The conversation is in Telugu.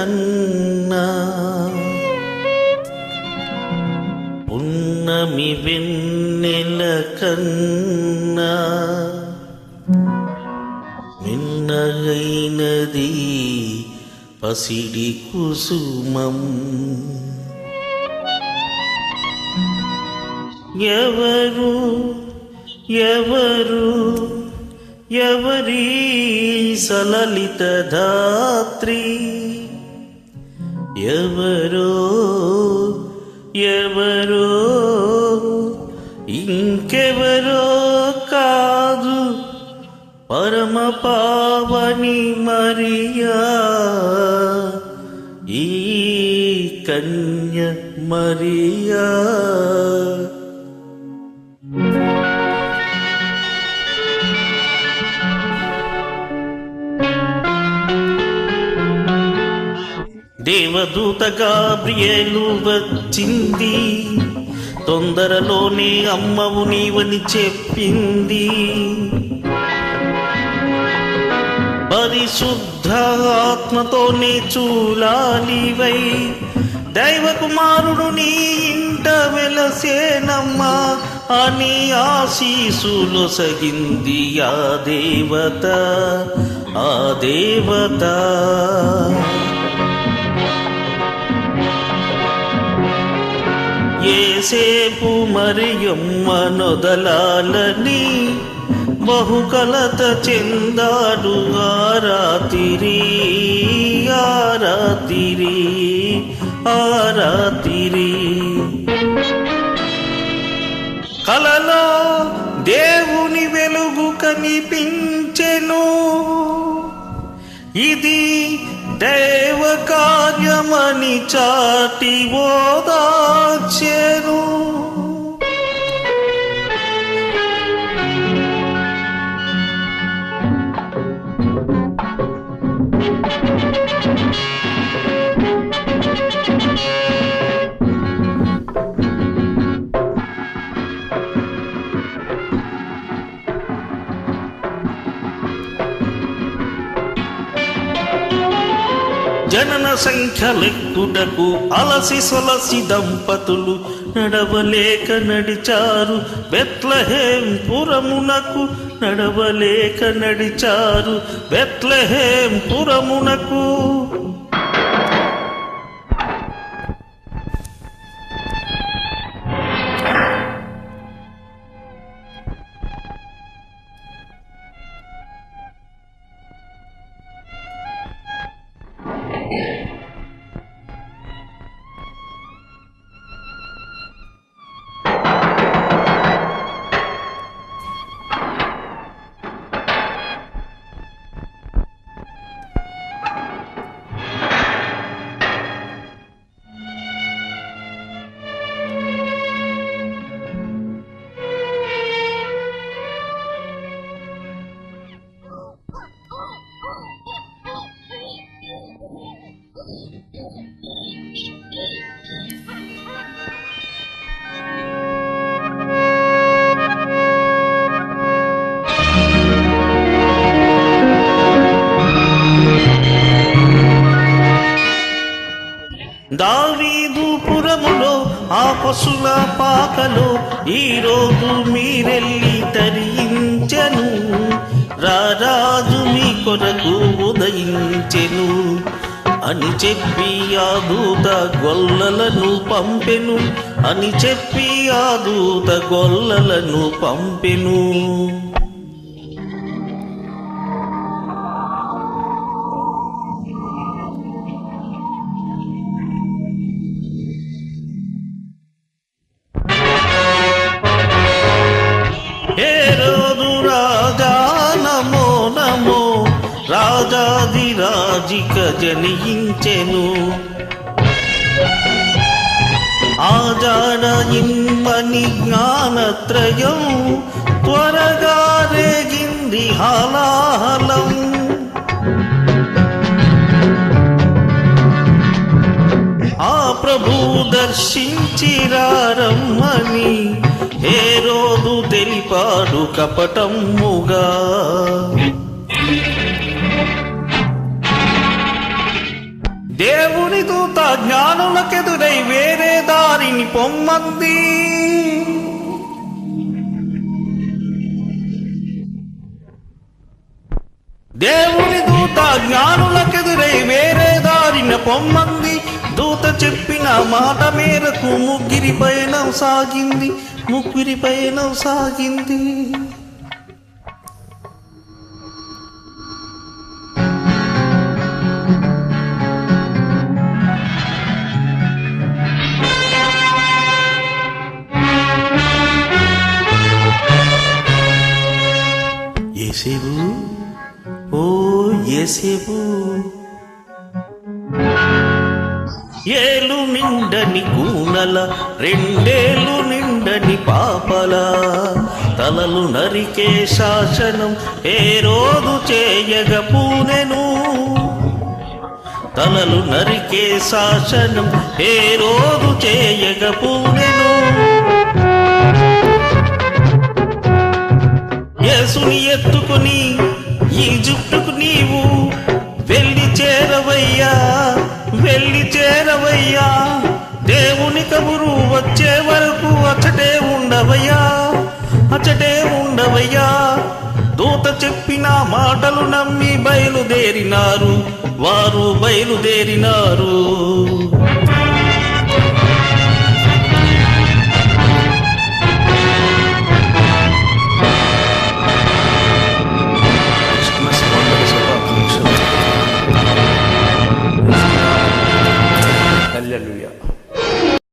కన్నా పున్నమి వెన్నెల కన్నా మిన్నగైనది పసిడి కుసుమం. ఎవరు ఎవరు ఎవరి సలలిత ధాత్రి, ఎవరో ఎవరో ఇంకెవరో కాదు పరమ పావని మరియా, ఈ కన్య మరియా. దేవదూత గాబ్రియేలు వచ్చింది, తొందరలోనే అమ్మవు నీవని చెప్పింది. పరిశుద్ధ ఆత్మతోనే చూలాలివై దైవ కుమారుడు నీ ఇంట వెలసేనమ్మా అని ఆశీసులొసగింది ఆ దేవత, ఆ దేవత. ఏసేపు మరియమ్మ నొదలాలని బహుకలత చెందాడు ఆరాతిరి, ఆరాతిరి, ఆరాతిరి. కలలో దేవుని వెలుగు కనిపించెను, ఇది దైవ కార్యమని చాటి ఓదార్చెను. జనన సంఖ్య లెక్కుటకు అలసి సొలసి దంపతులు నడవలేక నడిచారు బెత్లెహేం పురమునకు, నడవలేక నడిచారు బెత్లెహేం పురమునకు. దావీదు పురములో ఆ పశుల పాకలో ఈరోజు మీరెళ్ళి తరించెను, రారాజు మీ కొరకు ఉదయించెను అని చెప్పి ఆ దూత గొల్లలను పంపెను, అని చెప్పి ఆ దూత గొల్లలను పంపెను. రాజాదిరాజిక జనించెను, ఆజాడ ఇమ్మని జ్ఞానత్రయం త్వరగా రేగింది హాలాహలం. ఆ ప్రభు దర్శించిరారమ్మని హేరోదు తెలిపాడు కపటముగా. జ్ఞానులకెదురై వేరే దారిని పొమ్మంది. దేవుని దూత జ్ఞానులకెదురై వేరే దారిన పొమ్మంది. దూత చెప్పిన మాట మేరకు ముగ్గురి పయనం సాగింది. యేసేపు, ఓ యేసేపు, ఏలు నిండని కూనల, రెండేళ్ళు నిండని పాపల, తలలు నరికే శాసనం హేరోదు చేయగ పూనెను. తలలు నరికే శాసనం హేరోదు చేయగ పూనెను. యేసుని ఎత్తుకుని ఈజిప్టుకు నీవు వెళ్ళి చేరవయ్యా. దేవుని కబురు వచ్చే వరకు అచ్చటే ఉండవయ్యా. దూత చెప్పిన మాటలు నమ్మి వారు బయలుదేరినారు.